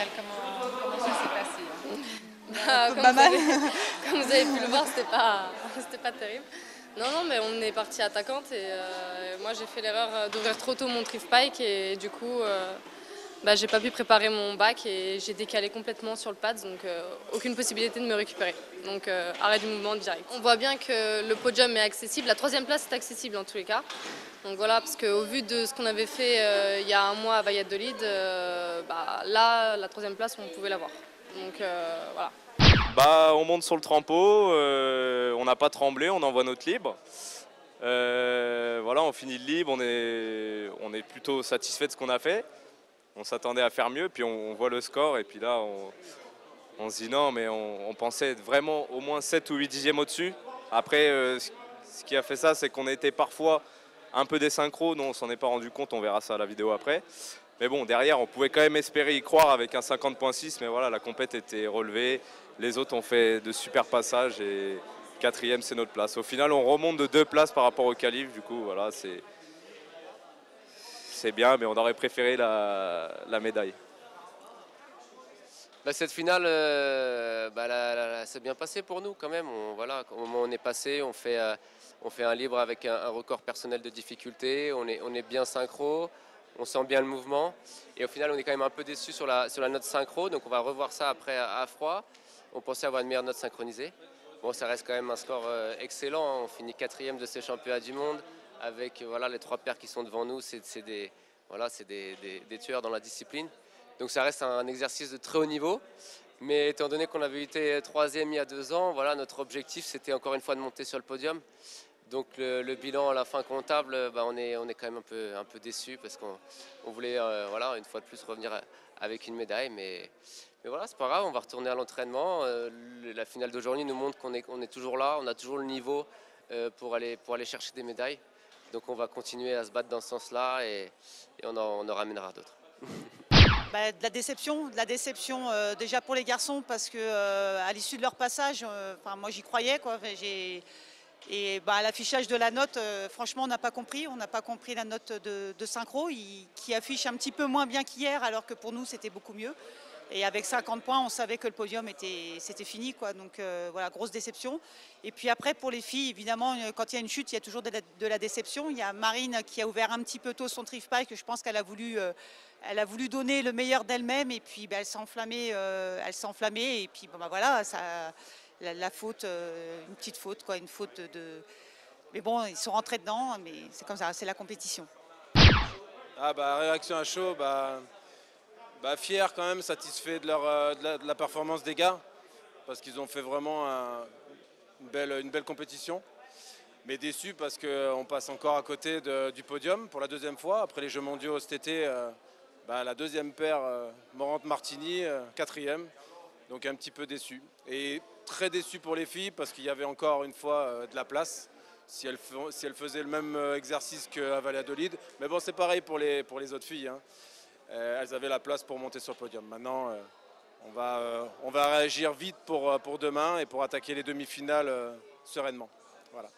finale, comment ça s'est passé? Pas mal. Comme vous avez pu le voir, c'était pas terrible. Non, non, mais on est parti attaquante et moi j'ai fait l'erreur d'ouvrir trop tôt mon drift pike et du coup j'ai pas pu préparer mon back et j'ai décalé complètement sur le pad, donc aucune possibilité de me récupérer. Donc arrêt du mouvement direct. On voit bien que le podium est accessible, la troisième place est accessible en tous les cas. Donc voilà, parce qu'au vu de ce qu'on avait fait il y a un mois à Valladolid, là, la troisième place, on pouvait l'avoir. Donc voilà. On monte sur le trempeau, on n'a pas tremblé, on envoie notre libre. Voilà, on finit le libre, on est plutôt satisfait de ce qu'on a fait. On s'attendait à faire mieux, puis on voit le score, et puis là, on se dit non, mais on pensait être vraiment au moins 7 ou 8 dixièmes au-dessus. Après, ce qui a fait ça, c'est qu'on était parfois un peu désynchro, non, on s'en est pas rendu compte, on verra ça à la vidéo après. Mais bon, derrière, on pouvait quand même espérer y croire avec un 50.6, mais voilà, la compète était relevée. Les autres ont fait de super passages et quatrième, c'est notre place. Au final, on remonte de 2 places par rapport au qualif, du coup, voilà, c'est bien, mais on aurait préféré la médaille. Cette finale, c'est bien passé pour nous quand même. Voilà, au moment où on est passé, on fait un libre avec un record personnel de difficulté. On est bien synchro, on sent bien le mouvement. Et au final, on est quand même un peu déçu sur la note synchro. Donc on va revoir ça après à froid. On pensait avoir une meilleure note synchronisée. Bon, ça reste quand même un score excellent, hein. On finit quatrième de ces championnats du monde avec les 3 paires qui sont devant nous. C'est des tueurs dans la discipline. Donc ça reste un exercice de très haut niveau. Mais étant donné qu'on avait été troisième il y a 2 ans, notre objectif c'était encore une fois de monter sur le podium. Donc le bilan à la fin comptable, on est quand même un peu déçu parce qu'on voulait une fois de plus revenir avec une médaille. Mais voilà, c'est pas grave, on va retourner à l'entraînement. La finale d'aujourd'hui nous montre qu'on est toujours là, on a toujours le niveau pour aller chercher des médailles. Donc on va continuer à se battre dans ce sens-là et on en ramènera d'autres. De la déception déjà pour les garçons parce que à l'issue de leur passage, moi j'y croyais quoi. Et à l'affichage de la note, franchement on n'a pas compris la note de synchro qui affiche un petit peu moins bien qu'hier alors que pour nous c'était beaucoup mieux. Et avec 50 points, on savait que le podium c'était fini, quoi. Donc voilà, grosse déception. Et puis après, pour les filles, évidemment, quand il y a une chute, il y a toujours de la déception. Il y a Marine qui a ouvert un petit peu tôt son drift pike, que je pense qu'elle a voulu donner le meilleur d'elle-même. Et puis elle s'est enflammée. Et puis voilà, la faute, une petite faute, quoi, une faute de. Mais bon, ils sont rentrés dedans, mais c'est comme ça, c'est la compétition. Réaction à chaud, fier quand même, satisfait de la performance des gars, parce qu'ils ont fait vraiment une belle compétition. Mais déçu parce qu'on passe encore à côté du podium pour la 2e fois. Après les Jeux mondiaux cet été, la 2e paire, Morante-Martini, 4e. Donc un petit peu déçu. Et très déçu pour les filles parce qu'il y avait encore une fois de la place. Si elles faisaient le même exercice qu'à Valladolid. Mais bon, c'est pareil pour les autres filles, hein. Elles avaient la place pour monter sur le podium. Maintenant, on va réagir vite pour demain et pour attaquer les demi-finales sereinement. Voilà.